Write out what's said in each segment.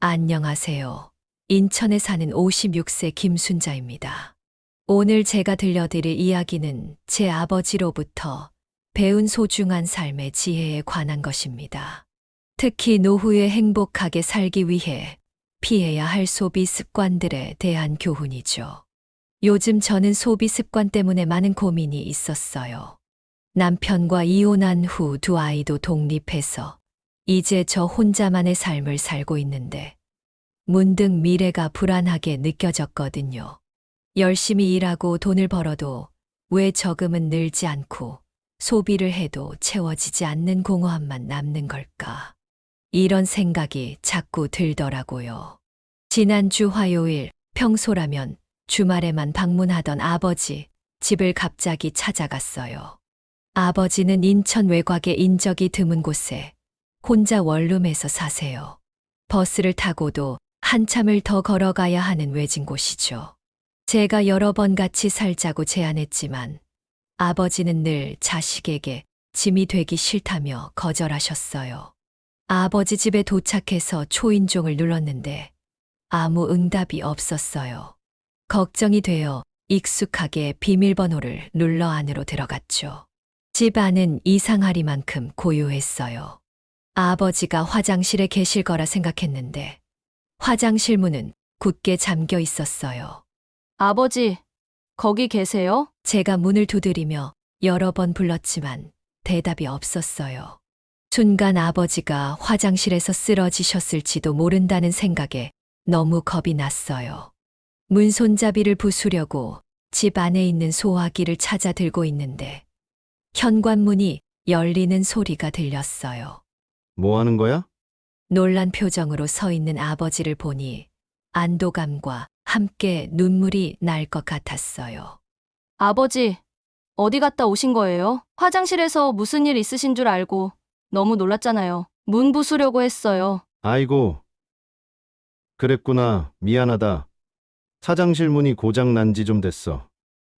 안녕하세요. 인천에 사는 56세 김순자입니다. 오늘 제가 들려드릴 이야기는 제 아버지로부터 배운 소중한 삶의 지혜에 관한 것입니다. 특히 노후에 행복하게 살기 위해 피해야 할 소비 습관들에 대한 교훈이죠. 요즘 저는 소비 습관 때문에 많은 고민이 있었어요. 남편과 이혼한 후 두 아이도 독립해서 이제 저 혼자만의 삶을 살고 있는데 문득 미래가 불안하게 느껴졌거든요. 열심히 일하고 돈을 벌어도 왜 저금은 늘지 않고 소비를 해도 채워지지 않는 공허함만 남는 걸까? 이런 생각이 자꾸 들더라고요. 지난주 화요일 평소라면 주말에만 방문하던 아버지 집을 갑자기 찾아갔어요. 아버지는 인천 외곽의 인적이 드문 곳에 혼자 원룸에서 사세요. 버스를 타고도 한참을 더 걸어가야 하는 외진 곳이죠. 제가 여러 번 같이 살자고 제안했지만 아버지는 늘 자식에게 짐이 되기 싫다며 거절하셨어요. 아버지 집에 도착해서 초인종을 눌렀는데 아무 응답이 없었어요. 걱정이 되어 익숙하게 비밀번호를 눌러 안으로 들어갔죠. 집 안은 이상하리만큼 고요했어요. 아버지가 화장실에 계실 거라 생각했는데 화장실 문은 굳게 잠겨 있었어요. 아버지, 거기 계세요? 제가 문을 두드리며 여러 번 불렀지만 대답이 없었어요. 순간 아버지가 화장실에서 쓰러지셨을지도 모른다는 생각에 너무 겁이 났어요. 문 손잡이를 부수려고 집 안에 있는 소화기를 찾아 들고 있는데 현관문이 열리는 소리가 들렸어요. 뭐 하는 거야? 놀란 표정으로 서 있는 아버지를 보니 안도감과 함께 눈물이 날 것 같았어요. 아버지, 어디 갔다 오신 거예요? 화장실에서 무슨 일 있으신 줄 알고 너무 놀랐잖아요. 문 부수려고 했어요. 아이고, 그랬구나. 미안하다. 화장실 문이 고장 난 지 좀 됐어.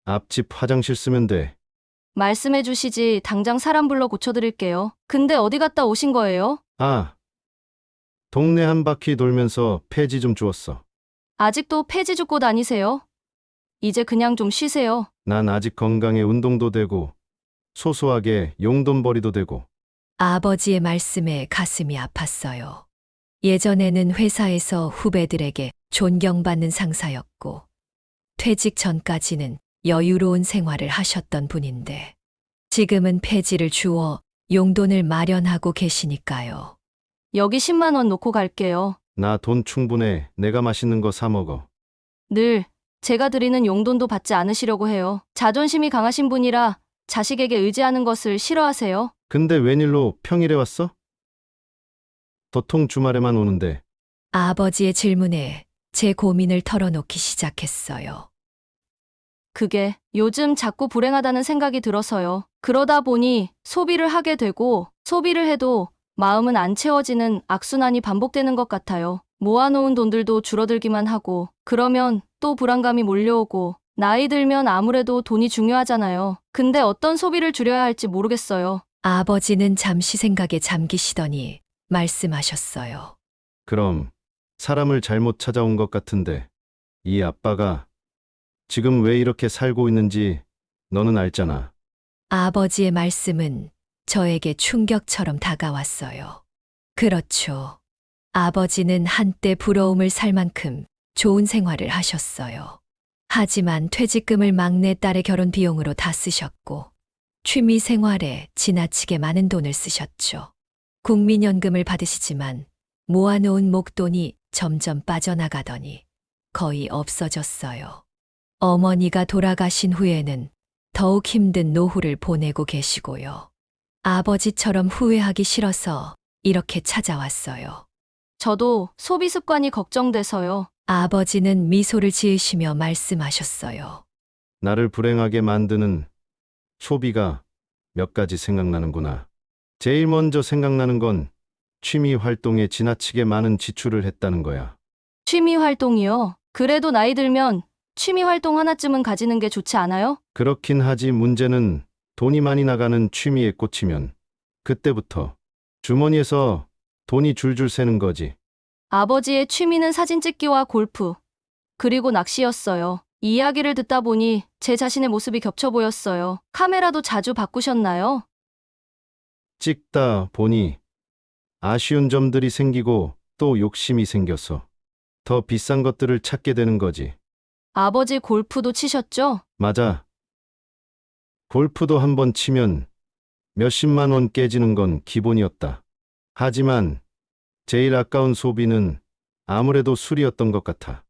앞집 화장실 쓰면 돼. 말씀해 주시지 당장 사람 불러 고쳐드릴게요. 근데 어디 갔다 오신 거예요? 아, 동네 한 바퀴 돌면서 폐지 좀 주웠어. 아직도 폐지 줍고 다니세요? 이제 그냥 좀 쉬세요. 난 아직 건강에 운동도 되고, 소소하게 용돈벌이도 되고. 아버지의 말씀에 가슴이 아팠어요. 예전에는 회사에서 후배들에게 존경받는 상사였고, 퇴직 전까지는 여유로운 생활을 하셨던 분인데, 지금은 폐지를 주어 용돈을 마련하고 계시니까요. 여기 10만 원 놓고 갈게요. 나 돈 충분해. 내가 맛있는 거 사 먹어. 늘 제가 드리는 용돈도 받지 않으시려고 해요. 자존심이 강하신 분이라 자식에게 의지하는 것을 싫어하세요. 근데 웬일로 평일에 왔어? 보통 주말에만 오는데. 아버지의 질문에 제 고민을 털어놓기 시작했어요. 그게 요즘 자꾸 불행하다는 생각이 들어서요. 그러다 보니 소비를 하게 되고 소비를 해도 마음은 안 채워지는 악순환이 반복되는 것 같아요. 모아놓은 돈들도 줄어들기만 하고 그러면 또 불안감이 몰려오고 나이 들면 아무래도 돈이 중요하잖아요. 근데 어떤 소비를 줄여야 할지 모르겠어요. 아버지는 잠시 생각에 잠기시더니 말씀하셨어요. 그럼 사람을 잘못 찾아온 것 같은데 이 아빠가 지금 왜 이렇게 살고 있는지 너는 알잖아. 아버지의 말씀은 저에게 충격처럼 다가왔어요. 그렇죠. 아버지는 한때 부러움을 살 만큼 좋은 생활을 하셨어요. 하지만 퇴직금을 막내딸의 결혼 비용으로 다 쓰셨고, 취미 생활에 지나치게 많은 돈을 쓰셨죠. 국민연금을 받으시지만 모아놓은 목돈이 점점 빠져나가더니 거의 없어졌어요. 어머니가 돌아가신 후에는 더욱 힘든 노후를 보내고 계시고요. 아버지처럼 후회하기 싫어서 이렇게 찾아왔어요. 저도 소비 습관이 걱정돼서요. 아버지는 미소를 지으시며 말씀하셨어요. 나를 불행하게 만드는 소비가 몇 가지 생각나는구나. 제일 먼저 생각나는 건 취미 활동에 지나치게 많은 지출을 했다는 거야. 취미 활동이요. 그래도 나이 들면 취미 활동 하나쯤은 가지는 게 좋지 않아요? 그렇긴 하지 문제는 돈이 많이 나가는 취미에 꽂히면 그때부터 주머니에서 돈이 줄줄 새는 거지. 아버지의 취미는 사진 찍기와 골프, 그리고 낚시였어요. 이 이야기를 듣다 보니 제 자신의 모습이 겹쳐 보였어요. 카메라도 자주 바꾸셨나요? 찍다 보니 아쉬운 점들이 생기고 또 욕심이 생겼어. 더 비싼 것들을 찾게 되는 거지. 아버지 골프도 치셨죠? 맞아. 골프도 한 번 치면 몇십만 원 깨지는 건 기본이었다. 하지만 제일 아까운 소비는 아무래도 술이었던 것 같아.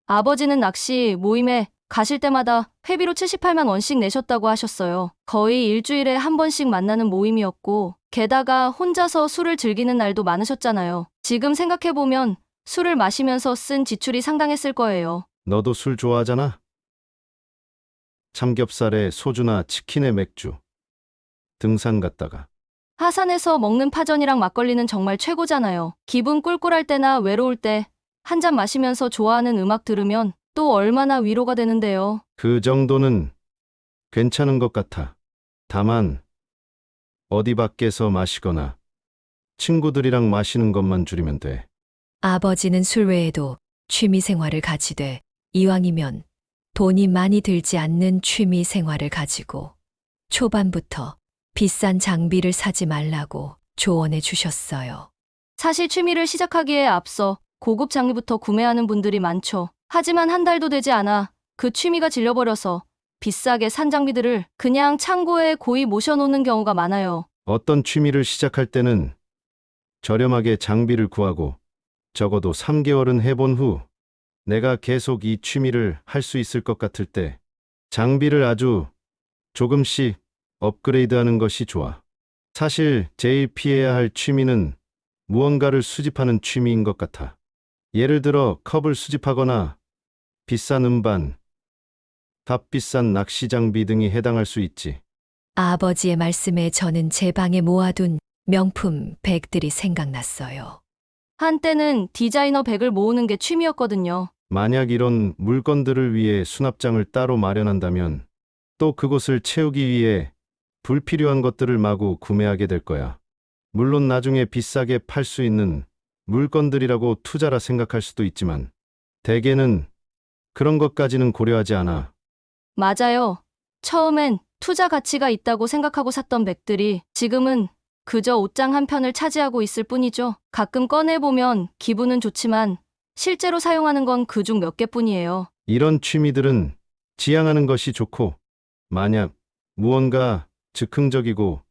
아버지는 낚시 모임에 가실 때마다 회비로 78만 원씩 내셨다고 하셨어요. 거의 일주일에 한 번씩 만나는 모임이었고, 게다가 혼자서 술을 즐기는 날도 많으셨잖아요. 지금 생각해보면 술을 마시면서 쓴 지출이 상당했을 거예요. 너도 술 좋아하잖아? 삼겹살에 소주나 치킨에 맥주. 등산 갔다가. 하산에서 먹는 파전이랑 막걸리는 정말 최고잖아요. 기분 꿀꿀할 때나 외로울 때 한 잔 마시면서 좋아하는 음악 들으면 또 얼마나 위로가 되는데요. 그 정도는 괜찮은 것 같아. 다만 어디 밖에서 마시거나 친구들이랑 마시는 것만 줄이면 돼. 아버지는 술 외에도 취미 생활을 가지되 이왕이면 돈이 많이 들지 않는 취미 생활을 가지고 초반부터 비싼 장비를 사지 말라고 조언해 주셨어요. 사실 취미를 시작하기에 앞서 고급 장비부터 구매하는 분들이 많죠. 하지만 한 달도 되지 않아 그 취미가 질려버려서 비싸게 산 장비들을 그냥 창고에 고이 모셔놓는 경우가 많아요. 어떤 취미를 시작할 때는 저렴하게 장비를 구하고 적어도 3개월은 해본 후 내가 계속 이 취미를 할 수 있을 것 같을 때 장비를 아주 조금씩 업그레이드하는 것이 좋아. 사실 제일 피해야 할 취미는 무언가를 수집하는 취미인 것 같아. 예를 들어 컵을 수집하거나 비싼 음반, 값비싼 낚시 장비 등이 해당할 수 있지. 아버지의 말씀에 저는 제 방에 모아둔 명품 백들이 생각났어요. 한때는 디자이너 백을 모으는 게 취미였거든요. 만약 이런 물건들을 위해 수납장을 따로 마련한다면 또 그곳을 채우기 위해 불필요한 것들을 마구 구매하게 될 거야. 물론 나중에 비싸게 팔 수 있는 물건들이라고 투자라 생각할 수도 있지만 대개는 그런 것까지는 고려하지 않아. 맞아요. 처음엔 투자 가치가 있다고 생각하고 샀던 백들이 지금은 그저 옷장 한 편을 차지하고 있을 뿐이죠. 가끔 꺼내보면 기분은 좋지만 실제로 사용하는 건 그중 몇 개뿐이에요. 이런 취미들은 지향하는 것이 좋고 만약 무언가 즉흥적이고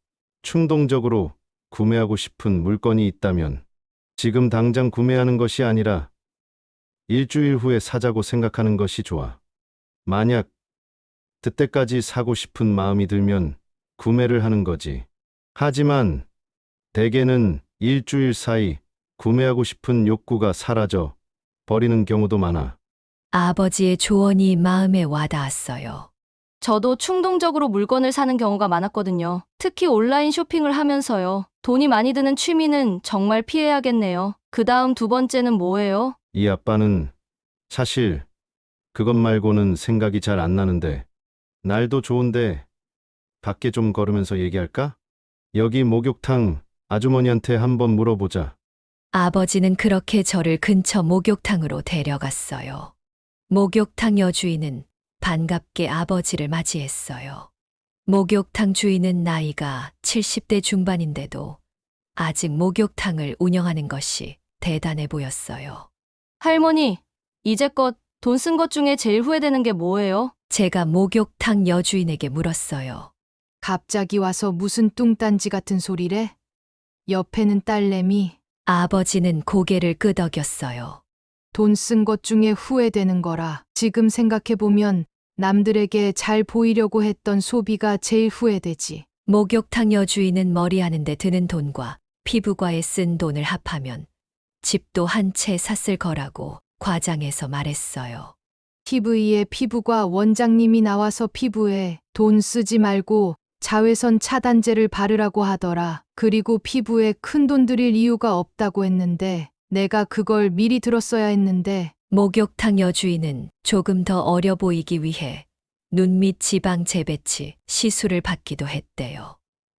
충동적으로 구매하고 싶은 물건이 있다면 지금 당장 구매하는 것이 아니라 일주일 후에 사자고 생각하는 것이 좋아. 만약 그때까지 사고 싶은 마음이 들면 구매를 하는 거지. 하지만 대개는 일주일 사이 구매하고 싶은 욕구가 사라져 버리는 경우도 많아. 아버지의 조언이 마음에 와닿았어요. 저도 충동적으로 물건을 사는 경우가 많았거든요. 특히 온라인 쇼핑을 하면서요. 돈이 많이 드는 취미는 정말 피해야겠네요. 그 다음 두 번째는 뭐예요? 이 아빠는 사실 그것 말고는 생각이 잘 안 나는데 날도 좋은데 밖에 좀 걸으면서 얘기할까? 여기 목욕탕 아주머니한테 한번 물어보자. 아버지는 그렇게 저를 근처 목욕탕으로 데려갔어요. 목욕탕 여주인은 반갑게 아버지를 맞이했어요. 목욕탕 주인은 나이가 70대 중반인데도 아직 목욕탕을 운영하는 것이 대단해 보였어요. 할머니, 이제껏 돈 쓴 것 중에 제일 후회되는 게 뭐예요? 제가 목욕탕 여주인에게 물었어요. 갑자기 와서 무슨 뚱딴지 같은 소리래? 옆에는 딸내미, 아버지는 고개를 끄덕였어요. 돈 쓴 것 중에 후회되는 거라. 지금 생각해보면 남들에게 잘 보이려고 했던 소비가 제일 후회되지. 목욕탕 여주인은 머리하는데 드는 돈과 피부과에 쓴 돈을 합하면 집도 한 채 샀을 거라고 과장해서 말했어요. TV에 피부과 원장님이 나와서 피부에 돈 쓰지 말고 자외선 차단제를 바르라고 하더라. 그리고 피부에 큰 돈 들일 이유가 없다고 했는데 내가 그걸 미리 들었어야 했는데. 목욕탕 여주인은 조금 더 어려 보이기 위해 눈 밑 지방 재배치 시술을 받기도 했대요.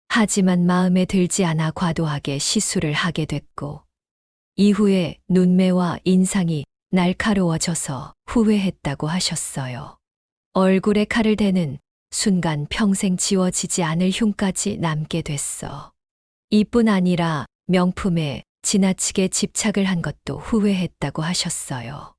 하지만 마음에 들지 않아 과도하게 시술을 하게 됐고 이후에 눈매와 인상이 날카로워져서 후회했다고 하셨어요. 얼굴에 칼을 대는 순간 평생 지워지지 않을 흉까지 남게 됐어. 이뿐 아니라 명품에 지나치게 집착을 한 것도 후회했다고 하셨어요.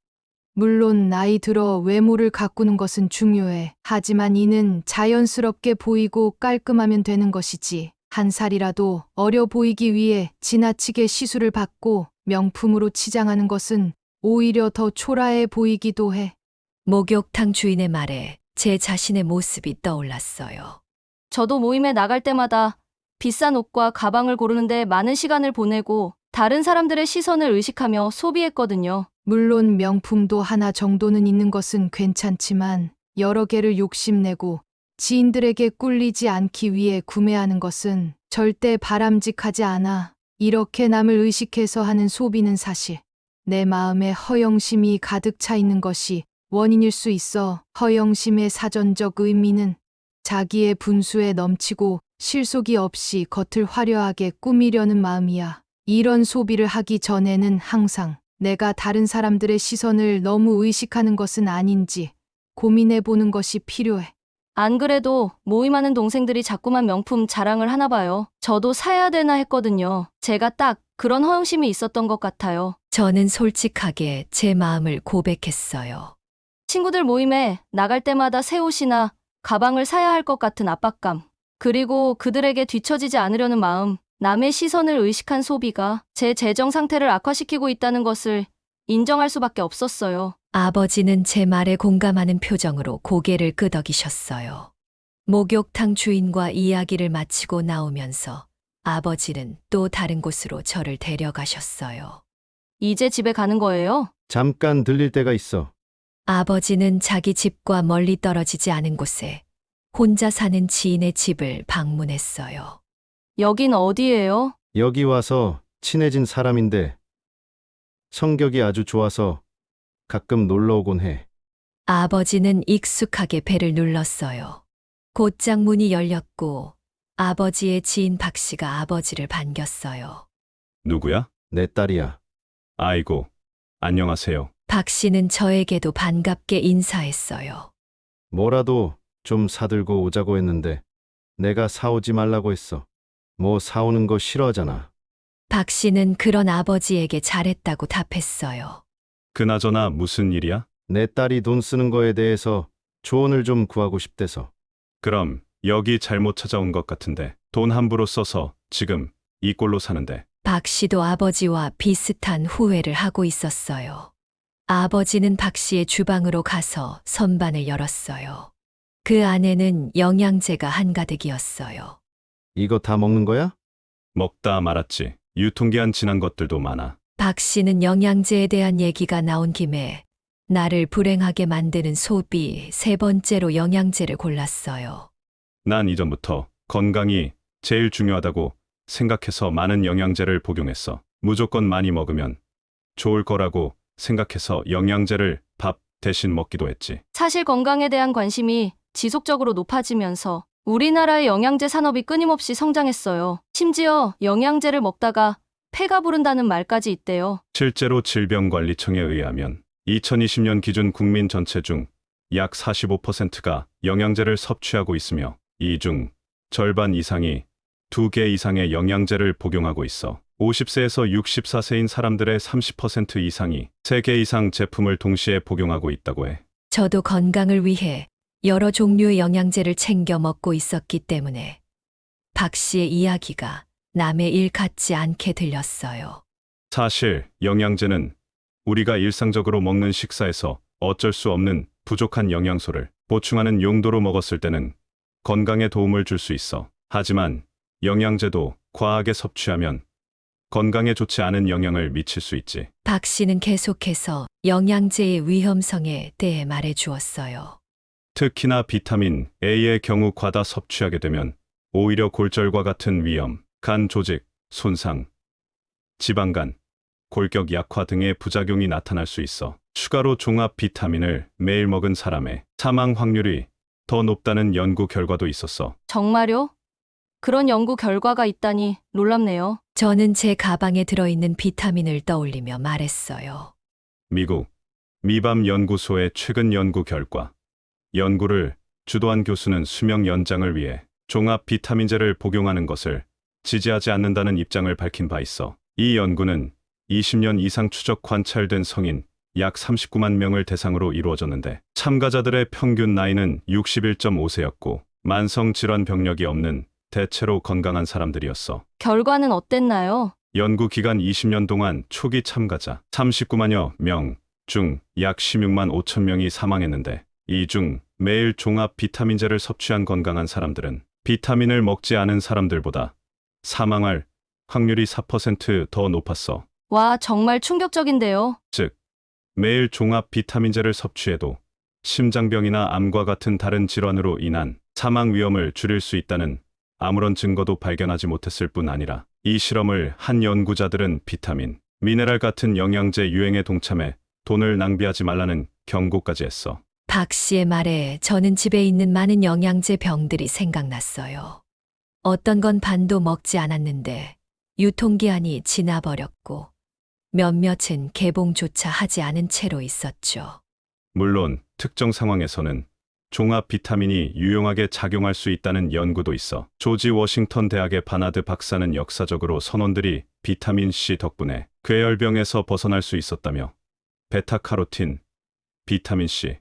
물론 나이 들어 외모를 가꾸는 것은 중요해. 하지만 이는 자연스럽게 보이고 깔끔하면 되는 것이지. 한 살이라도 어려 보이기 위해 지나치게 시술을 받고 명품으로 치장하는 것은 오히려 더 초라해 보이기도 해. 목욕탕 주인의 말에 제 자신의 모습이 떠올랐어요. 저도 모임에 나갈 때마다 비싼 옷과 가방을 고르는데 많은 시간을 보내고 다른 사람들의 시선을 의식하며 소비했거든요. 물론 명품도 하나 정도는 있는 것은 괜찮지만 여러 개를 욕심내고 지인들에게 꿀리지 않기 위해 구매하는 것은 절대 바람직하지 않아. 이렇게 남을 의식해서 하는 소비는 사실 내 마음에 허영심이 가득 차 있는 것이 원인일 수 있어. 허영심의 사전적 의미는 자기의 분수에 넘치고 실속이 없이 겉을 화려하게 꾸미려는 마음이야. 이런 소비를 하기 전에는 항상 내가 다른 사람들의 시선을 너무 의식하는 것은 아닌지 고민해 보는 것이 필요해. 안 그래도 모임하는 동생들이 자꾸만 명품 자랑을 하나 봐요. 저도 사야 되나 했거든요. 제가 딱 그런 허영심이 있었던 것 같아요. 저는 솔직하게 제 마음을 고백했어요. 친구들 모임에 나갈 때마다 새 옷이나 가방을 사야 할 것 같은 압박감. 그리고 그들에게 뒤처지지 않으려는 마음. 남의 시선을 의식한 소비가 제 재정 상태를 악화시키고 있다는 것을 인정할 수밖에 없었어요. 아버지는 제 말에 공감하는 표정으로 고개를 끄덕이셨어요. 목욕탕 주인과 이야기를 마치고 나오면서 아버지는 또 다른 곳으로 저를 데려가셨어요. 이제 집에 가는 거예요? 잠깐 들릴 때가 있어. 아버지는 자기 집과 멀리 떨어지지 않은 곳에 혼자 사는 지인의 집을 방문했어요. 여긴 어디예요? 여기 와서 친해진 사람인데 성격이 아주 좋아서 가끔 놀러 오곤 해. 아버지는 익숙하게 배를 눌렀어요. 곧장 문이 열렸고 아버지의 지인 박 씨가 아버지를 반겼어요. 누구야? 내 딸이야. 아이고, 안녕하세요. 박 씨는 저에게도 반갑게 인사했어요. 뭐라도 좀 사들고 오자고 했는데 내가 사오지 말라고 했어. 뭐 사오는 거 싫어하잖아. 박 씨는 그런 아버지에게 잘했다고 답했어요. 그나저나 무슨 일이야? 내 딸이 돈 쓰는 거에 대해서 조언을 좀 구하고 싶대서. 그럼 여기 잘못 찾아온 것 같은데 돈 함부로 써서 지금 이 꼴로 사는데. 박 씨도 아버지와 비슷한 후회를 하고 있었어요. 아버지는 박 씨의 주방으로 가서 선반을 열었어요. 그 안에는 영양제가 한가득이었어요. 이거 다 먹는 거야? 먹다 말았지. 유통기한 지난 것들도 많아. 박 씨는 영양제에 대한 얘기가 나온 김에 나를 불행하게 만드는 소비 세 번째로 영양제를 골랐어요. 난 이전부터 건강이 제일 중요하다고 생각해서 많은 영양제를 복용했어. 무조건 많이 먹으면 좋을 거라고 생각해서 영양제를 밥 대신 먹기도 했지. 사실 건강에 대한 관심이 지속적으로 높아지면서 우리나라의 영양제 산업이 끊임없이 성장했어요. 심지어 영양제를 먹다가 폐가 부른다는 말까지 있대요. 실제로 질병관리청에 의하면 2020년 기준 국민 전체 중 약 45%가 영양제를 섭취하고 있으며 이 중 절반 이상이 2개 이상의 영양제를 복용하고 있어 50세에서 64세인 사람들의 30% 이상이 3개 이상 제품을 동시에 복용하고 있다고 해. 저도 건강을 위해 여러 종류의 영양제를 챙겨 먹고 있었기 때문에 박 씨의 이야기가 남의 일 같지 않게 들렸어요. 사실 영양제는 우리가 일상적으로 먹는 식사에서 어쩔 수 없는 부족한 영양소를 보충하는 용도로 먹었을 때는 건강에 도움을 줄 수 있어. 하지만 영양제도 과하게 섭취하면 건강에 좋지 않은 영향을 미칠 수 있지. 박 씨는 계속해서 영양제의 위험성에 대해 말해 주었어요. 특히나 비타민 A의 경우 과다 섭취하게 되면 오히려 골절과 같은 위험, 간 조직, 손상, 지방간, 골격 약화 등의 부작용이 나타날 수 있어. 추가로 종합 비타민을 매일 먹은 사람의 사망 확률이 더 높다는 연구 결과도 있었어. 정말요? 그런 연구 결과가 있다니 놀랍네요. 저는 제 가방에 들어있는 비타민을 떠올리며 말했어요. 미국 미밤 연구소의 최근 연구 결과. 연구를 주도한 교수는 수명 연장을 위해 종합 비타민제를 복용하는 것을 지지하지 않는다는 입장을 밝힌 바 있어. 이 연구는 20년 이상 추적 관찰된 성인 약 39만 명을 대상으로 이루어졌는데 참가자들의 평균 나이는 61.5세였고 만성 질환 병력이 없는 대체로 건강한 사람들이었어. 결과는 어땠나요? 연구 기간 20년 동안 초기 참가자 39만여 명 중 약 16만 5천 명이 사망했는데 이 중 매일 종합 비타민제를 섭취한 건강한 사람들은 비타민을 먹지 않은 사람들보다 사망할 확률이 4% 더 높았어. 와, 정말 충격적인데요. 즉, 매일 종합 비타민제를 섭취해도 심장병이나 암과 같은 다른 질환으로 인한 사망 위험을 줄일 수 있다는 아무런 증거도 발견하지 못했을 뿐 아니라 이 실험을 한 연구자들은 비타민, 미네랄 같은 영양제 유행에 동참해 돈을 낭비하지 말라는 경고까지 했어. 박 씨의 말에 저는 집에 있는 많은 영양제 병들이 생각났어요. 어떤 건 반도 먹지 않았는데 유통기한이 지나버렸고 몇몇은 개봉조차 하지 않은 채로 있었죠. 물론 특정 상황에서는 종합 비타민이 유용하게 작용할 수 있다는 연구도 있어. 조지 워싱턴 대학의 바나드 박사는 역사적으로 선원들이 비타민 C 덕분에 궤열병에서 벗어날 수 있었다며 베타카로틴, 비타민 C,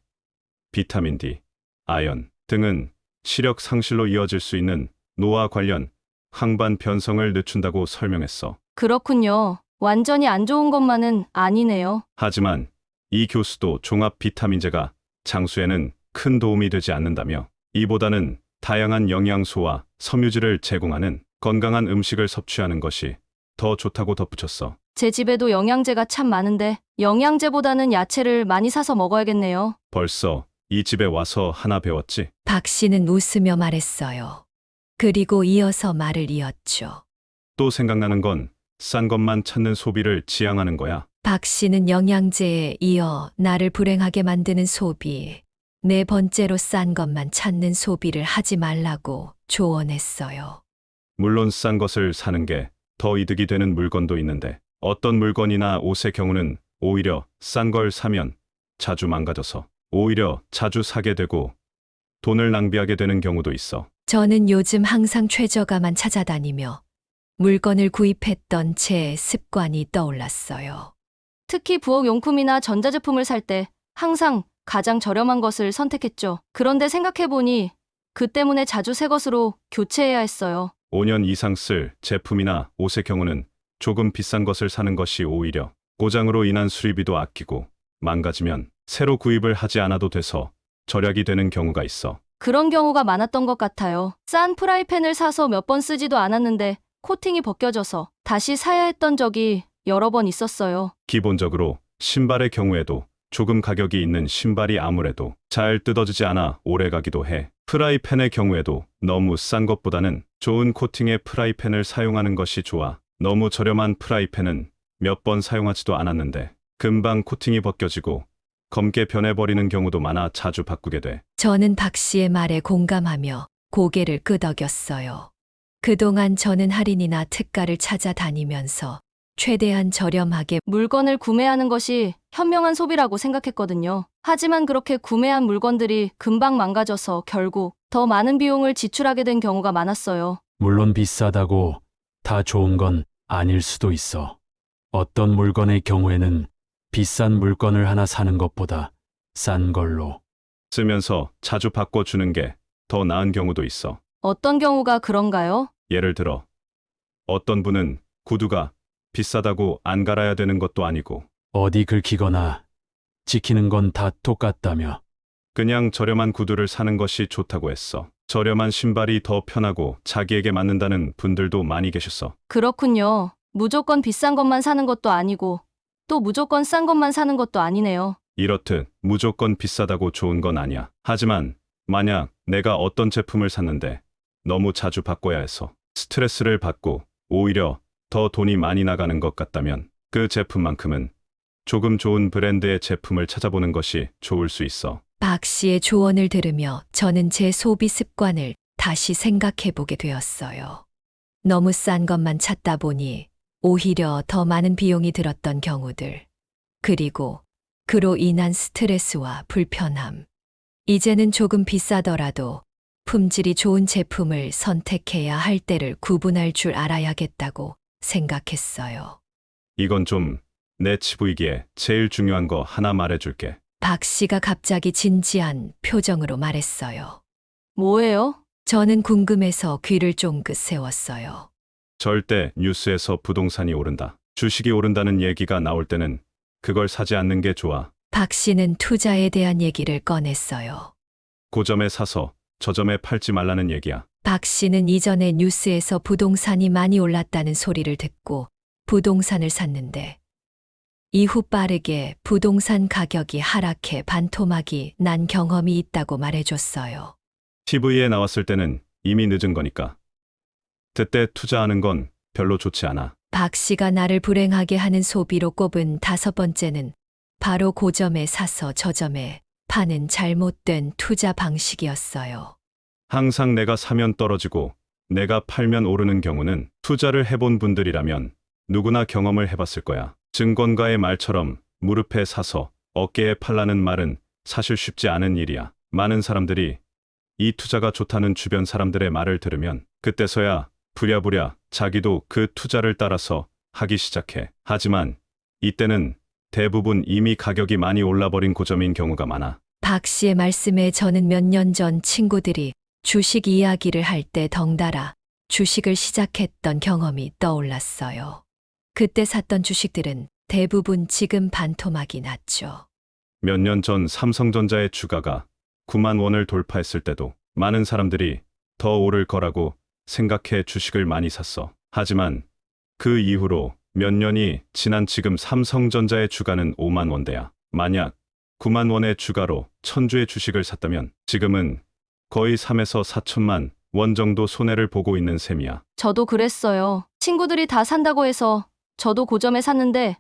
비타민 D, 아연 등은 시력 상실로 이어질 수 있는 노화 관련 항반 변성을 늦춘다고 설명했어. 그렇군요. 완전히 안 좋은 것만은 아니네요. 하지만 이 교수도 종합 비타민제가 장수에는 큰 도움이 되지 않는다며 이보다는 다양한 영양소와 섬유질을 제공하는 건강한 음식을 섭취하는 것이 더 좋다고 덧붙였어. 제 집에도 영양제가 참 많은데 영양제보다는 야채를 많이 사서 먹어야겠네요. 벌써 이 집에 와서 하나 배웠지? 박 씨는 웃으며 말했어요. 그리고 이어서 말을 이었죠. 또 생각나는 건 싼 것만 찾는 소비를 지향하는 거야. 박 씨는 영양제에 이어 나를 불행하게 만드는 소비, 네 번째로 싼 것만 찾는 소비를 하지 말라고 조언했어요. 물론 싼 것을 사는 게 더 이득이 되는 물건도 있는데 어떤 물건이나 옷의 경우는 오히려 싼 걸 사면 자주 망가져서 오히려 자주 사게 되고 돈을 낭비하게 되는 경우도 있어. 저는 요즘 항상 최저가만 찾아다니며 물건을 구입했던 제 습관이 떠올랐어요. 특히 부엌용품이나 전자제품을 살 때 항상 가장 저렴한 것을 선택했죠. 그런데 생각해보니 그 때문에 자주 새 것으로 교체해야 했어요. 5년 이상 쓸 제품이나 옷의 경우는 조금 비싼 것을 사는 것이 오히려 고장으로 인한 수리비도 아끼고 망가지면 새로 구입을 하지 않아도 돼서 절약이 되는 경우가 있어. 그런 경우가 많았던 것 같아요. 싼 프라이팬을 사서 몇 번 쓰지도 않았는데 코팅이 벗겨져서 다시 사야 했던 적이 여러 번 있었어요. 기본적으로 신발의 경우에도 조금 가격이 있는 신발이 아무래도 잘 뜯어지지 않아 오래 가기도 해. 프라이팬의 경우에도 너무 싼 것보다는 좋은 코팅의 프라이팬을 사용하는 것이 좋아. 너무 저렴한 프라이팬은 몇 번 사용하지도 않았는데 금방 코팅이 벗겨지고 검게 변해버리는 경우도 많아 자주 바꾸게 돼. 저는 박 씨의 말에 공감하며 고개를 끄덕였어요. 그동안 저는 할인이나 특가를 찾아다니면서 최대한 저렴하게 물건을 구매하는 것이 현명한 소비라고 생각했거든요. 하지만 그렇게 구매한 물건들이 금방 망가져서 결국 더 많은 비용을 지출하게 된 경우가 많았어요. 물론 비싸다고 다 좋은 건 아닐 수도 있어. 어떤 물건의 경우에는 비싼 물건을 하나 사는 것보다 싼 걸로 쓰면서 자주 바꿔주는 게 더 나은 경우도 있어. 어떤 경우가 그런가요? 예를 들어 어떤 분은 구두가 비싸다고 안 갈아야 되는 것도 아니고 어디 긁히거나 지키는 건 다 똑같다며. 그냥 저렴한 구두를 사는 것이 좋다고 했어. 저렴한 신발이 더 편하고 자기에게 맞는다는 분들도 많이 계셨어. 그렇군요. 무조건 비싼 것만 사는 것도 아니고 또 무조건 싼 것만 사는 것도 아니네요. 이렇듯 무조건 비싸다고 좋은 건 아니야. 하지만 만약 내가 어떤 제품을 샀는데 너무 자주 바꿔야 해서 스트레스를 받고 오히려 더 돈이 많이 나가는 것 같다면 그 제품만큼은 조금 좋은 브랜드의 제품을 찾아보는 것이 좋을 수 있어. 박 씨의 조언을 들으며 저는 제 소비 습관을 다시 생각해 보게 되었어요. 너무 싼 것만 찾다 보니 오히려 더 많은 비용이 들었던 경우들. 그리고 그로 인한 스트레스와 불편함. 이제는 조금 비싸더라도 품질이 좋은 제품을 선택해야 할 때를 구분할 줄 알아야겠다고 생각했어요. 이건 좀 내치 보이기에 제일 중요한 거 하나 말해줄게. 박 씨가 갑자기 진지한 표정으로 말했어요. 뭐예요? 저는 궁금해서 귀를 쫑긋 세웠어요. 절대 뉴스에서 부동산이 오른다, 주식이 오른다는 얘기가 나올 때는 그걸 사지 않는 게 좋아. 박 씨는 투자에 대한 얘기를 꺼냈어요. 고점에 사서 저점에 팔지 말라는 얘기야. 박 씨는 이전에 뉴스에서 부동산이 많이 올랐다는 소리를 듣고 부동산을 샀는데 이후 빠르게 부동산 가격이 하락해 반토막이 난 경험이 있다고 말해줬어요. TV에 나왔을 때는 이미 늦은 거니까. 그때 투자하는 건 별로 좋지 않아. 박 씨가 나를 불행하게 하는 소비로 꼽은 5번째는 바로 고점에 사서 저점에 파는 잘못된 투자 방식이었어요. 항상 내가 사면 떨어지고 내가 팔면 오르는 경우는 투자를 해본 분들이라면 누구나 경험을 해봤을 거야. 증권가의 말처럼 무릎에 사서 어깨에 팔라는 말은 사실 쉽지 않은 일이야. 많은 사람들이 이 투자가 좋다는 주변 사람들의 말을 들으면 그때서야 부랴부랴 자기도 그 투자를 따라서 하기 시작해. 하지만 이때는 대부분 이미 가격이 많이 올라버린 고점인 경우가 많아. 박 씨의 말씀에 저는 몇 년 전 친구들이 주식 이야기를 할 때 덩달아 주식을 시작했던 경험이 떠올랐어요. 그때 샀던 주식들은 대부분 지금 반토막이 났죠. 몇 년 전 삼성전자의 주가가 9만 원을 돌파했을 때도 많은 사람들이 더 오를 거라고 생각해 주식을 많이 샀어. 하지만 그 이후로 몇 년이 지난 지금 삼성전자의 주가는 5만 원대야. 만약 9만 원의 주가로 1000주의 주식을 샀다면 지금은 거의 3에서 4천만 원 정도 손해를 보고 있는 셈이야. 저도 그랬어요. 친구들이 다 산다고 해서 저도 고점에 샀는데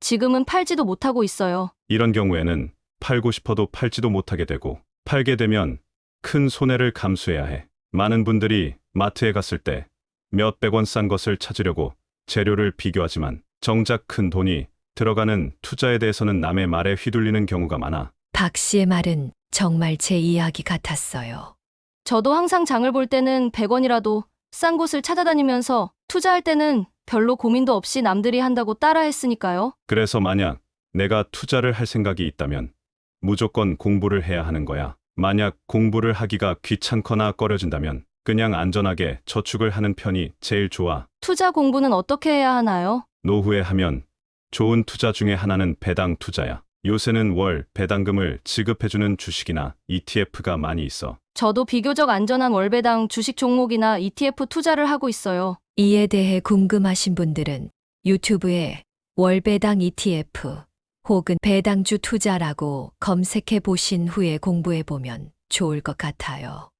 지금은 팔지도 못하고 있어요. 이런 경우에는 팔고 싶어도 팔지도 못하게 되고 팔게 되면 큰 손해를 감수해야 해. 많은 분들이 마트에 갔을 때 몇백 원 싼 것을 찾으려고 재료를 비교하지만 정작 큰 돈이 들어가는 투자에 대해서는 남의 말에 휘둘리는 경우가 많아. 박 씨의 말은 정말 제 이야기 같았어요. 저도 항상 장을 볼 때는 100원이라도 싼 곳을 찾아다니면서 투자할 때는 별로 고민도 없이 남들이 한다고 따라 했으니까요. 그래서 만약 내가 투자를 할 생각이 있다면 무조건 공부를 해야 하는 거야. 만약 공부를 하기가 귀찮거나 꺼려진다면 그냥 안전하게 저축을 하는 편이 제일 좋아. 투자 공부는 어떻게 해야 하나요? 노후에 하면 좋은 투자 중에 하나는 배당 투자야. 요새는 월 배당금을 지급해주는 주식이나 ETF가 많이 있어. 저도 비교적 안전한 월배당 주식 종목이나 ETF 투자를 하고 있어요. 이에 대해 궁금하신 분들은 유튜브에 월배당 ETF 혹은 배당주 투자라고 검색해 보신 후에 공부해 보면 좋을 것 같아요.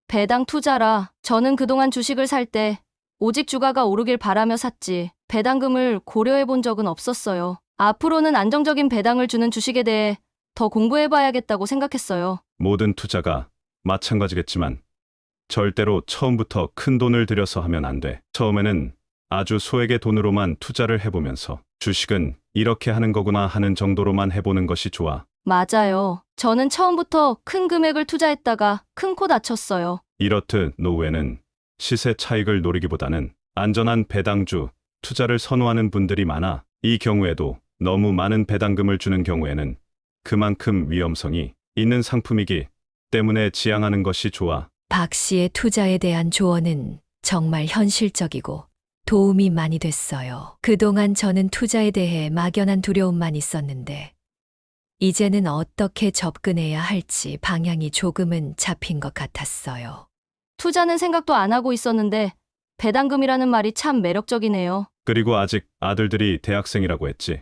배당 투자라. 저는 그동안 주식을 살 때 오직 주가가 오르길 바라며 샀지 배당금을 고려해 본 적은 없었어요. 앞으로는 안정적인 배당을 주는 주식에 대해 더 공부해 봐야겠다고 생각했어요. 모든 투자가 마찬가지겠지만 절대로 처음부터 큰 돈을 들여서 하면 안 돼. 처음에는 아주 소액의 돈으로만 투자를 해보면서 주식은 이렇게 하는 거구나 하는 정도로만 해보는 것이 좋아. 맞아요. 저는 처음부터 큰 금액을 투자했다가 큰 코 다쳤어요. 이렇듯 노후에는 시세 차익을 노리기보다는 안전한 배당주 투자를 선호하는 분들이 많아. 이 경우에도 너무 많은 배당금을 주는 경우에는 그만큼 위험성이 있는 상품이기 때문에 지양하는 것이 좋아. 박 씨의 투자에 대한 조언은 정말 현실적이고 도움이 많이 됐어요. 그동안 저는 투자에 대해 막연한 두려움만 있었는데 이제는 어떻게 접근해야 할지 방향이 조금은 잡힌 것 같았어요. 투자는 생각도 안 하고 있었는데 배당금이라는 말이 참 매력적이네요. 그리고 아직 아들들이 대학생이라고 했지.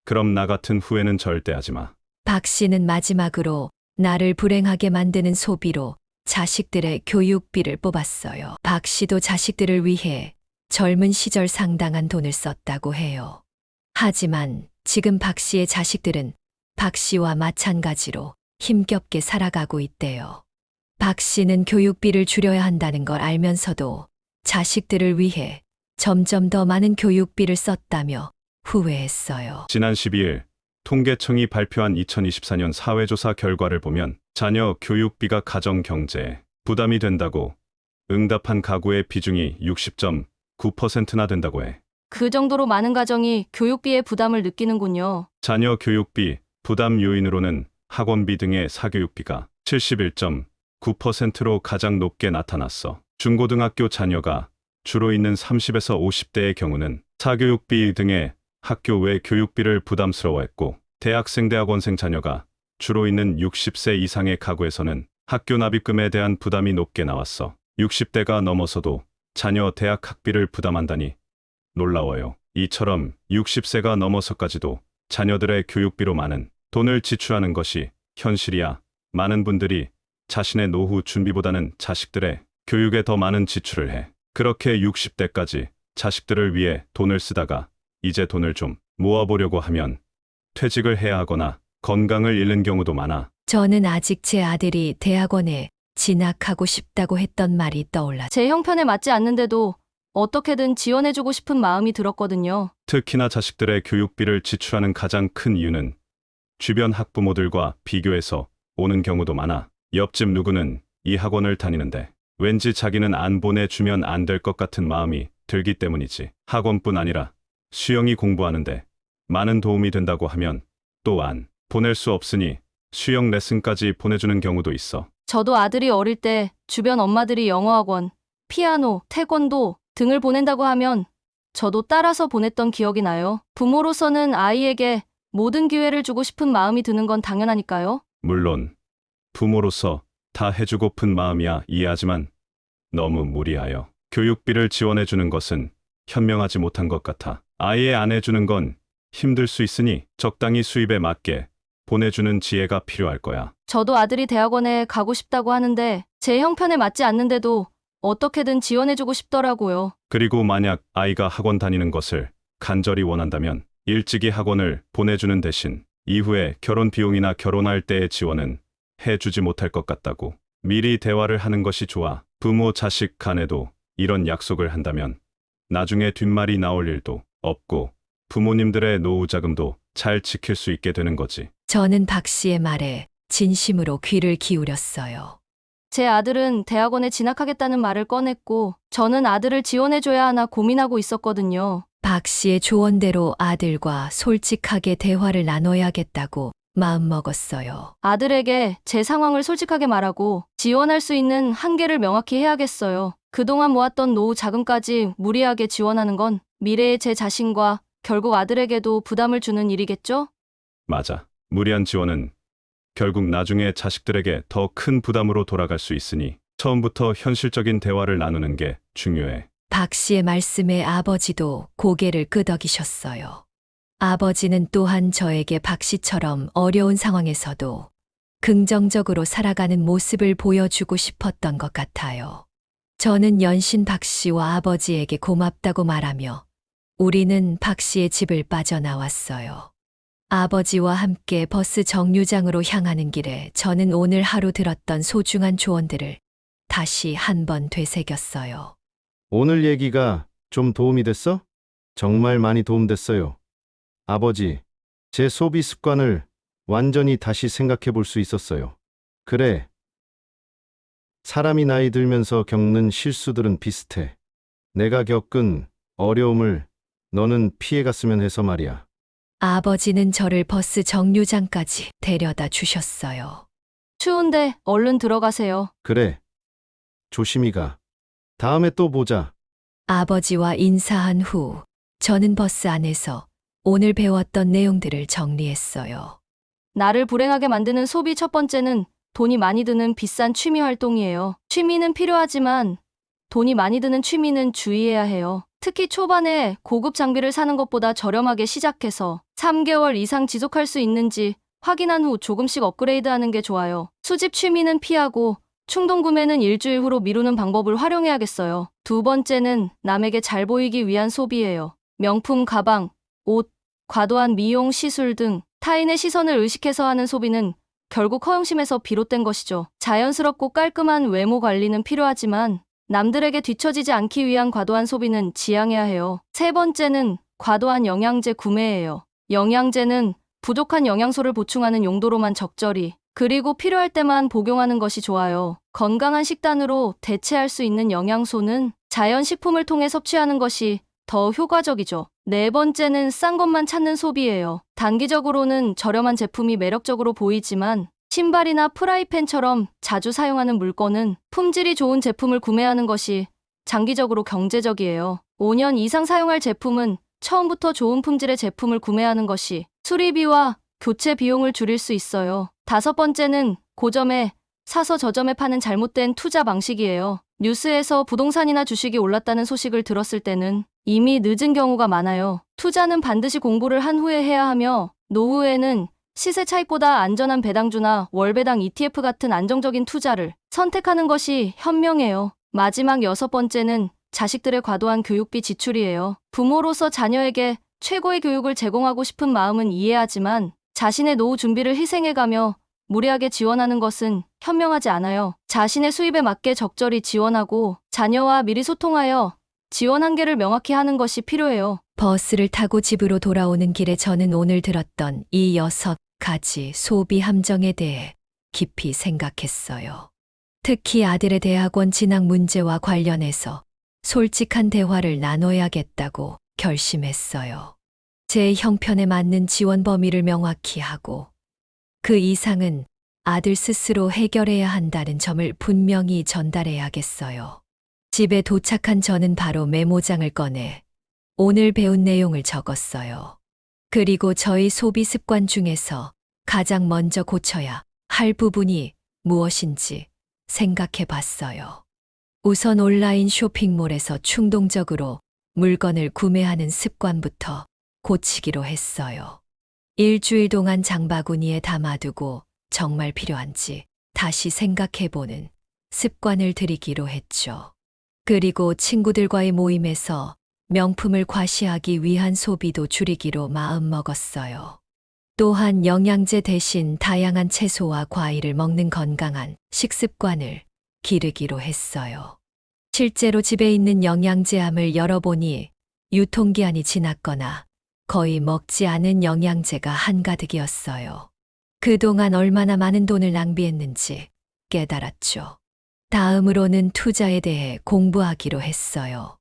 그럼 나 같은 후회는 절대 하지 마. 박 씨는 마지막으로 나를 불행하게 만드는 소비로 자식들의 교육비를 뽑았어요. 박 씨도 자식들을 위해 젊은 시절 상당한 돈을 썼다고 해요. 하지만 지금 박 씨의 자식들은 박 씨와 마찬가지로 힘겹게 살아가고 있대요. 박 씨는 교육비를 줄여야 한다는 걸 알면서도 자식들을 위해 점점 더 많은 교육비를 썼다며 후회했어요. 지난 12일 통계청이 발표한 2024년 사회조사 결과를 보면 자녀 교육비가 가정 경제에 부담이 된다고 응답한 가구의 비중이 60.9%나 된다고 해. 그 정도로 많은 가정이 교육비에 부담을 느끼는군요. 자녀 교육비 부담 요인으로는 학원비 등의 사교육비가 71.9%로 가장 높게 나타났어. 중고등학교 자녀가 주로 있는 30에서 50대의 경우는 사교육비 등의 학교 외 교육비를 부담스러워했고, 대학생 대학원생 자녀가 주로 있는 60세 이상의 가구에서는 학교 납입금에 대한 부담이 높게 나왔어. 60대가 넘어서도 자녀 대학 학비를 부담한다니 놀라워요. 이처럼 60세가 넘어서까지도 자녀들의 교육비로 많은 돈을 지출하는 것이 현실이야. 많은 분들이 자신의 노후 준비보다는 자식들의 교육에 더 많은 지출을 해. 그렇게 60대까지 자식들을 위해 돈을 쓰다가 이제 돈을 좀 모아보려고 하면 퇴직을 해야 하거나 건강을 잃는 경우도 많아. 저는 아직 제 아들이 대학원에 진학하고 싶다고 했던 말이 떠올랐죠. 제 형편에 맞지 않는데도 어떻게든 지원해주고 싶은 마음이 들었거든요. 특히나 자식들의 교육비를 지출하는 가장 큰 이유는 주변 학부모들과 비교해서 오는 경우도 많아. 옆집 누구는 이 학원을 다니는데 왠지 자기는 안 보내주면 안 될 것 같은 마음이 들기 때문이지. 학원뿐 아니라 수영이 공부하는데 많은 도움이 된다고 하면 또 안 보낼 수 없으니 수영 레슨까지 보내주는 경우도 있어. 저도 아들이 어릴 때 주변 엄마들이 영어학원, 피아노, 태권도 등을 보낸다고 하면 저도 따라서 보냈던 기억이 나요. 부모로서는 아이에게 모든 기회를 주고 싶은 마음이 드는 건 당연하니까요. 물론 부모로서 다 해주고픈 마음이야 이해하지만 너무 무리하여 교육비를 지원해주는 것은 현명하지 못한 것 같아. 아예 안 해주는 건 힘들 수 있으니 적당히 수입에 맞게 보내주는 지혜가 필요할 거야. 저도 아들이 대학원에 가고 싶다고 하는데 제 형편에 맞지 않는데도 어떻게든 지원해주고 싶더라고요. 그리고 만약 아이가 학원 다니는 것을 간절히 원한다면 일찍이 학원을 보내주는 대신 이후에 결혼 비용이나 결혼할 때의 지원은 해주지 못할 것 같다고 미리 대화를 하는 것이 좋아. 부모 자식 간에도 이런 약속을 한다면 나중에 뒷말이 나올 일도 없고 부모님들의 노후 자금도 잘 지킬 수 있게 되는 거지. 저는 박 씨의 말에 진심으로 귀를 기울였어요. 제 아들은 대학원에 진학하겠다는 말을 꺼냈고 저는 아들을 지원해줘야 하나 고민하고 있었거든요. 박 씨의 조언대로 아들과 솔직하게 대화를 나눠야겠다고 마음먹었어요. 아들에게 제 상황을 솔직하게 말하고 지원할 수 있는 한계를 명확히 해야겠어요. 그동안 모았던 노후 자금까지 무리하게 지원하는 건 미래의 제 자신과 결국 아들에게도 부담을 주는 일이겠죠? 맞아. 무리한 지원은 결국 나중에 자식들에게 더 큰 부담으로 돌아갈 수 있으니 처음부터 현실적인 대화를 나누는 게 중요해. 박 씨의 말씀에 아버지도 고개를 끄덕이셨어요. 아버지는 또한 저에게 박 씨처럼 어려운 상황에서도 긍정적으로 살아가는 모습을 보여주고 싶었던 것 같아요. 저는 연신 박 씨와 아버지에게 고맙다고 말하며 우리는 박 씨의 집을 빠져나왔어요. 아버지와 함께 버스 정류장으로 향하는 길에 저는 오늘 하루 들었던 소중한 조언들을 다시 한번 되새겼어요. 오늘 얘기가 좀 도움이 됐어? 정말 많이 도움됐어요. 아버지, 제 소비 습관을 완전히 다시 생각해 볼 수 있었어요. 그래. 사람이 나이 들면서 겪는 실수들은 비슷해. 내가 겪은 어려움을 너는 피해갔으면 해서 말이야. 아버지는 저를 버스 정류장까지 데려다 주셨어요. 추운데 얼른 들어가세요. 그래. 조심히 가. 다음에 또 보자. 아버지와 인사한 후 저는 버스 안에서 오늘 배웠던 내용들을 정리했어요. 나를 불행하게 만드는 소비 첫 번째는 돈이 많이 드는 비싼 취미 활동이에요. 취미는 필요하지만 돈이 많이 드는 취미는 주의해야 해요. 특히 초반에 고급 장비를 사는 것보다 저렴하게 시작해서 3개월 이상 지속할 수 있는지 확인한 후 조금씩 업그레이드하는 게 좋아요. 수집 취미는 피하고 충동 구매는 일주일 후로 미루는 방법을 활용해야겠어요. 두 번째는 남에게 잘 보이기 위한 소비예요. 명품 가방, 옷, 과도한 미용, 시술 등 타인의 시선을 의식해서 하는 소비는 결국 허영심에서 비롯된 것이죠. 자연스럽고 깔끔한 외모 관리는 필요하지만 남들에게 뒤처지지 않기 위한 과도한 소비는 지양해야 해요. 세 번째는 과도한 영양제 구매예요. 영양제는 부족한 영양소를 보충하는 용도로만 적절히, 그리고 필요할 때만 복용하는 것이 좋아요. 건강한 식단으로 대체할 수 있는 영양소는 자연식품을 통해 섭취하는 것이 더 효과적이죠. 네 번째는 싼 것만 찾는 소비예요. 단기적으로는 저렴한 제품이 매력적으로 보이지만 신발이나 프라이팬처럼 자주 사용하는 물건은 품질이 좋은 제품을 구매하는 것이 장기적으로 경제적이에요. 5년 이상 사용할 제품은 처음부터 좋은 품질의 제품을 구매하는 것이 수리비와 교체 비용을 줄일 수 있어요. 다섯 번째는 고점에 사서 저점에 파는 잘못된 투자 방식이에요. 뉴스에서 부동산이나 주식이 올랐다는 소식을 들었을 때는 이미 늦은 경우가 많아요. 투자는 반드시 공부를 한 후에 해야 하며, 노후에는 시세 차익보다 안전한 배당주나 월배당 ETF 같은 안정적인 투자를 선택하는 것이 현명해요. 마지막 여섯 번째는 자식들의 과도한 교육비 지출이에요. 부모로서 자녀에게 최고의 교육을 제공하고 싶은 마음은 이해하지만 자신의 노후 준비를 희생해가며 무리하게 지원하는 것은 현명하지 않아요. 자신의 수입에 맞게 적절히 지원하고 자녀와 미리 소통하여 지원 한계를 명확히 하는 것이 필요해요. 버스를 타고 집으로 돌아오는 길에 저는 오늘 들었던 이 6가지 소비 함정에 대해 깊이 생각했어요. 특히 아들의 대학원 진학 문제와 관련해서 솔직한 대화를 나눠야겠다고 결심했어요. 제 형편에 맞는 지원 범위를 명확히 하고 그 이상은 아들 스스로 해결해야 한다는 점을 분명히 전달해야겠어요. 집에 도착한 저는 바로 메모장을 꺼내 오늘 배운 내용을 적었어요. 그리고 저희 소비 습관 중에서 가장 먼저 고쳐야 할 부분이 무엇인지 생각해 봤어요. 우선 온라인 쇼핑몰에서 충동적으로 물건을 구매하는 습관부터 고치기로 했어요. 일주일 동안 장바구니에 담아두고 정말 필요한지 다시 생각해보는 습관을 들이기로 했죠. 그리고 친구들과의 모임에서 명품을 과시하기 위한 소비도 줄이기로 마음먹었어요. 또한 영양제 대신 다양한 채소와 과일을 먹는 건강한 식습관을 기르기로 했어요. 실제로 집에 있는 영양제함을 열어보니 유통기한이 지났거나 거의 먹지 않은 영양제가 한가득이었어요. 그동안 얼마나 많은 돈을 낭비했는지 깨달았죠. 다음으로는 투자에 대해 공부하기로 했어요.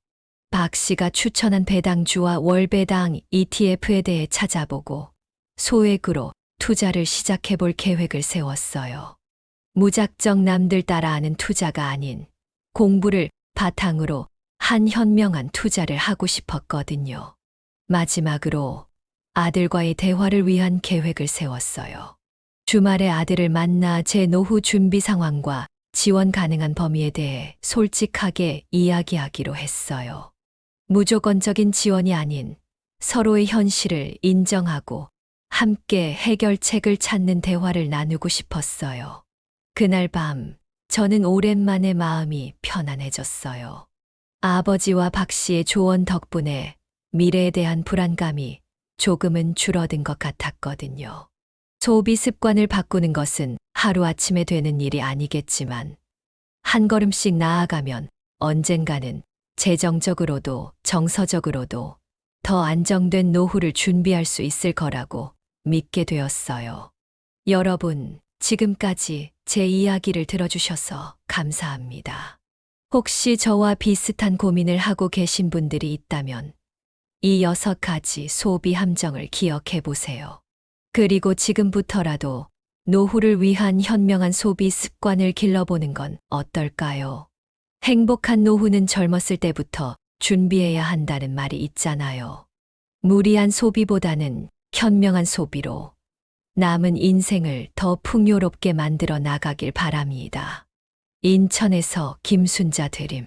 박 씨가 추천한 배당주와 월배당 ETF에 대해 찾아보고 소액으로 투자를 시작해볼 계획을 세웠어요. 무작정 남들 따라하는 투자가 아닌 공부를 바탕으로 한 현명한 투자를 하고 싶었거든요. 마지막으로 아들과의 대화를 위한 계획을 세웠어요. 주말에 아들을 만나 제 노후 준비 상황과 지원 가능한 범위에 대해 솔직하게 이야기하기로 했어요. 무조건적인 지원이 아닌 서로의 현실을 인정하고 함께 해결책을 찾는 대화를 나누고 싶었어요. 그날 밤 저는 오랜만에 마음이 편안해졌어요. 아버지와 박 씨의 조언 덕분에 미래에 대한 불안감이 조금은 줄어든 것 같았거든요. 소비 습관을 바꾸는 것은 하루아침에 되는 일이 아니겠지만 한 걸음씩 나아가면 언젠가는 재정적으로도 정서적으로도 더 안정된 노후를 준비할 수 있을 거라고 믿게 되었어요. 여러분, 지금까지 제 이야기를 들어주셔서 감사합니다. 혹시 저와 비슷한 고민을 하고 계신 분들이 있다면 이 6가지 소비 함정을 기억해 보세요. 그리고 지금부터라도 노후를 위한 현명한 소비 습관을 길러보는 건 어떨까요? 행복한 노후는 젊었을 때부터 준비해야 한다는 말이 있잖아요. 무리한 소비보다는 현명한 소비로 남은 인생을 더 풍요롭게 만들어 나가길 바랍니다. 인천에서 김순자 드림.